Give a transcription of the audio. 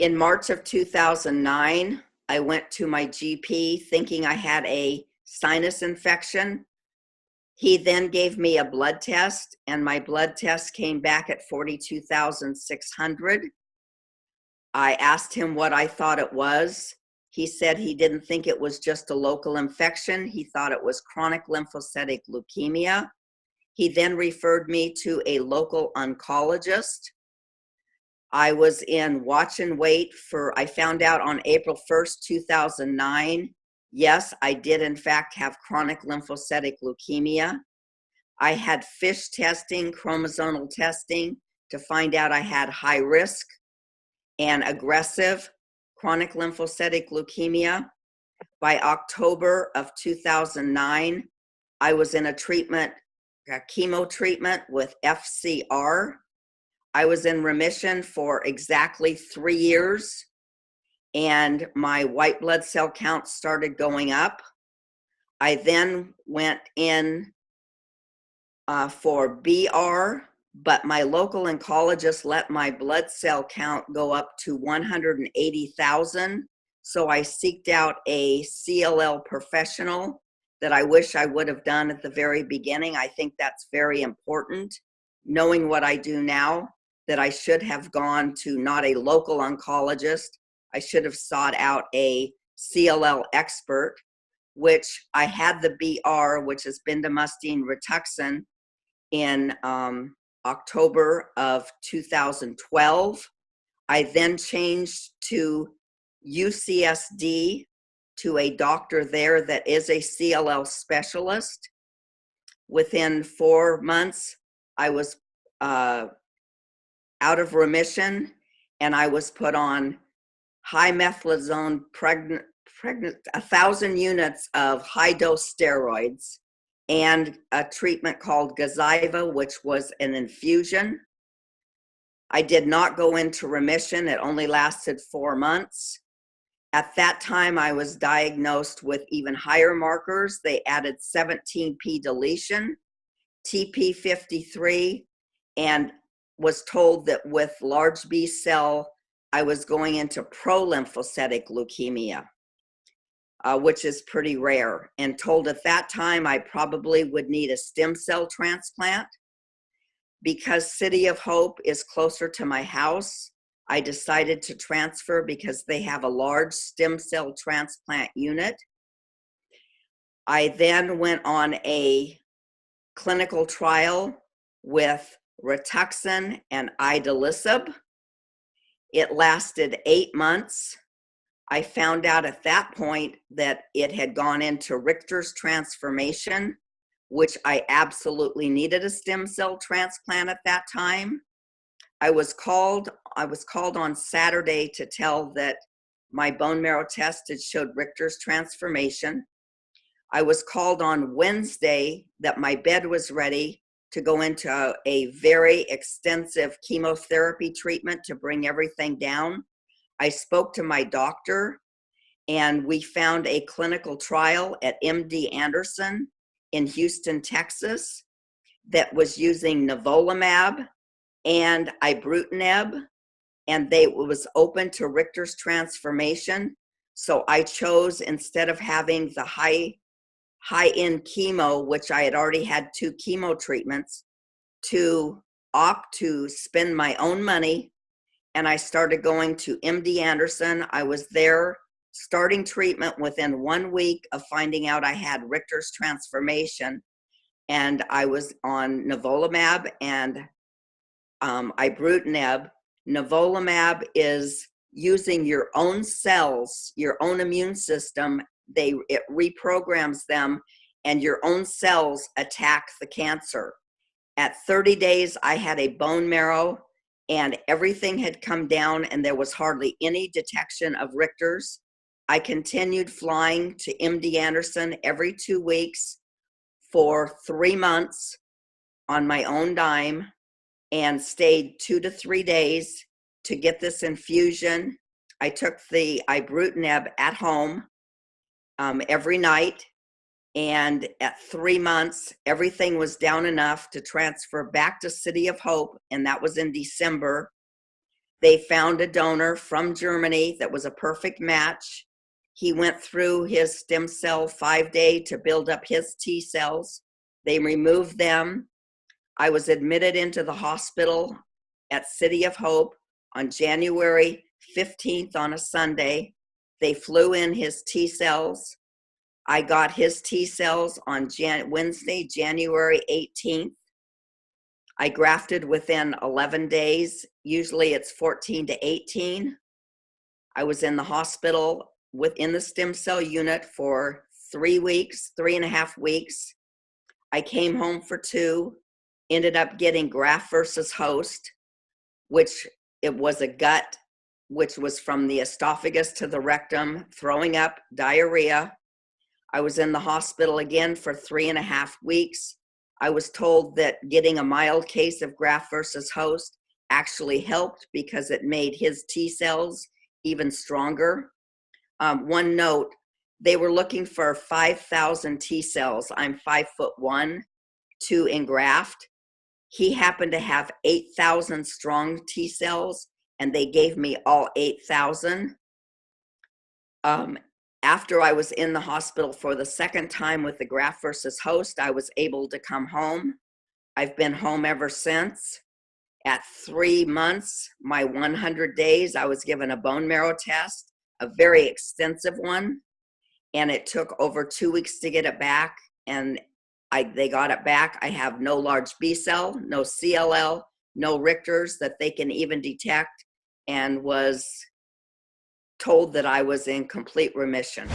In March of 2009, I went to my GP thinking I had a sinus infection. He then gave me a blood test, and my blood test came back at 42,600. I asked him what I thought it was. He said he didn't think it was just a local infection. He thought it was chronic lymphocytic leukemia. He then referred me to a local oncologist. I was in watch and wait I found out on April 1st, 2009. Yes, I did in fact have chronic lymphocytic leukemia. I had FISH testing, chromosomal testing, to find out I had high risk and aggressive chronic lymphocytic leukemia. By October of 2009, I was in a chemo treatment with FCR. I was in remission for exactly 3 years, and my white blood cell count started going up. I then went in for BR, but my local oncologist let my blood cell count go up to 180,000. So I seeked out a CLL professional that I wish I would have done at the very beginning. I think that's very important. Knowing what I do now, that I should have gone to not a local oncologist. I should have sought out a CLL expert, which I had the BR, which is bendamustine Rituxan, in October of 2012. I then changed to UCSD, to a doctor there that is a CLL specialist. Within 4 months, I was out of remission, and I was put on high methylazone 1,000 units of high dose steroids and a treatment called Gazyva, which was an infusion. I did not go into remission. It only lasted 4 months. At that time, I was diagnosed with even higher markers. They added 17p deletion, TP53, and was told that with large B cell, I was going into pro-lymphocytic leukemia, which is pretty rare, and told at that time I probably would need a stem cell transplant. Because City of Hope is closer to my house, I decided to transfer because they have a large stem cell transplant unit. I then went on a clinical trial with Rituxan and idelalisib. It lasted 8 months. I found out at that point that it had gone into Richter's transformation, which I absolutely needed a stem cell transplant at that time. I was called on Saturday to tell that my bone marrow test had showed Richter's transformation. I was called on Wednesday that my bed was ready to go into a very extensive chemotherapy treatment to bring everything down. I spoke to my doctor, and we found a clinical trial at MD Anderson in Houston, Texas, that was using nivolumab and ibrutinib, and it was open to Richter's transformation. So I chose, instead of having the high-end chemo, which I had already had 2 chemo treatments, to opt to spend my own money. And I started going to MD Anderson. I was there starting treatment within 1 week of finding out I had Richter's transformation. And I was on nivolumab and ibrutinib. Nivolumab is using your own cells, your own immune system. It reprograms them, and your own cells attack the cancer. At 30 days, I had a bone marrow, and everything had come down, and there was hardly any detection of Richter's. I continued flying to MD Anderson every 2 weeks for 3 months on my own dime, and stayed 2 to 3 days to get this infusion. I took the ibrutinib at home every night, and at 3 months, everything was down enough to transfer back to City of Hope, and that was in December. They found a donor from Germany that was a perfect match. He went through his stem cell 5-day to build up his T cells. They removed them. I was admitted into the hospital at City of Hope on January 15th on a Sunday. They flew in his T cells. I got his T cells on Wednesday, January 18th. I grafted within 11 days. Usually it's 14 to 18. I was in the hospital within the stem cell unit for 3 weeks, 3.5 weeks. I came home for 2, ended up getting graft versus host, which it was a gut, which was from the esophagus to the rectum, throwing up, diarrhea. I was in the hospital again for 3.5 weeks. I was told that getting a mild case of graft versus host actually helped because it made his T cells even stronger. One note, they were looking for 5,000 T cells. I'm 5'1" to engraft. He happened to have 8,000 strong T cells, and they gave me all 8,000. After I was in the hospital for the second time with the graft versus host, I was able to come home. I've been home ever since. At 3 months, my 100 days, I was given a bone marrow test, a very extensive one, and it took over 2 weeks to get it back, and they got it back. I have no large B cell, no CLL, no Richters that they can even detect, and was told that I was in complete remission.